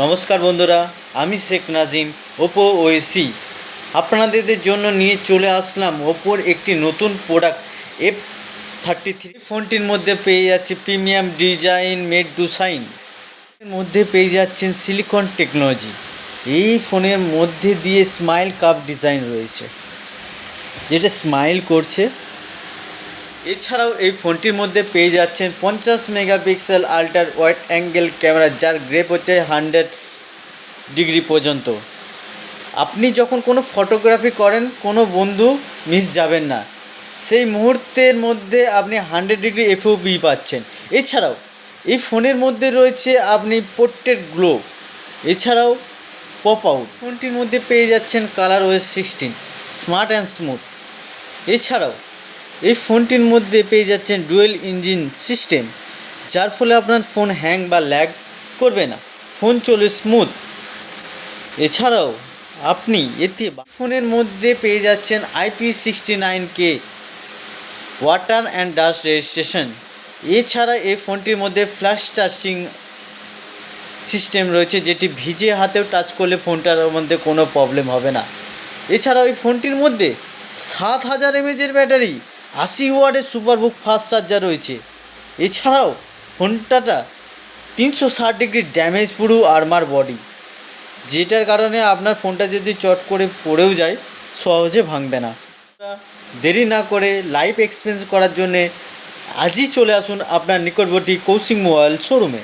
নমস্কার বন্ধুরা, আমি শেখ নাজিম ওপো ওএসি আপনাদের জন্য নিয়ে চলে আসলাম ওপোর একটি নতুন প্রোডাক্ট F33। ফোনটির মধ্যে পেয়ে যাচ্ছে premium design made to shine, এর মধ্যে পেয়ে যাচ্ছেন সিলিকন টেকনোলজি। এই ফোনের মধ্যে দিয়ে স্মাইল কাপ ডিজাইন রয়েছে, যেটা স্মাইল করছে। এছাড়াও এই ফোনটির মধ্যে পেয়ে যাচ্ছেন 50 megapixel ultra wide angle camera, যার গ্রেপ হচ্ছে 100 ডিগ্রি পর্যন্ত। আপনি যখন কোনো ফটোগ্রাফি করেন, কোনো বন্ধু মিস যাবেন না, সেই মুহূর্তের মধ্যে আপনি 100 ডিগ্রি এফওবি পাচ্ছেন। এছাড়াও এই ফোনের মধ্যে রয়েছে আপনি পোর্ট্রেট গ্লো, এছাড়াও পপ আউট। ফোনটির মধ্যে পেয়ে যাচ্ছেন colour OS 16 smart and smooth. এছাড়াও এই ফোনটির মধ্যে পেয়ে যাচ্ছেন ডুয়েল ইঞ্জিন সিস্টেম, যার ফলে আপনার ফোন হ্যাং বা ল্যাগ করবে না, ফোন চলে স্মুথ। এছাড়াও আপনি এতে ফোনের মধ্যে পেয়ে যাচ্ছেন IP69K water and dust registration. এছাড়া এই ফোনটির মধ্যে ফ্ল্যাশ টাচিং সিস্টেম রয়েছে, যেটি ভিজে হাতেও টাচ করলে ফোনটার মধ্যে কোনো প্রবলেম হবে না। এছাড়াও এই ফোনটির মধ্যে 7000 mAh ব্যাটারি, 80 ওয়াটের সুপারবুক ফাস্ট চার্জার রয়েছে। এছাড়াও ফোনটা 360 degree damage proof armour body, যেটার কারণে আপনার ফোনটা যদি চট করে পড়েও যায় সহজে ভাঙবে না। দেরি না করে লাইভ এক্সপিরিয়েন্স করার জন্যে আজই চলে আসুন আপনার নিকটবর্তী কৌশিক মোবাইল শোরুমে।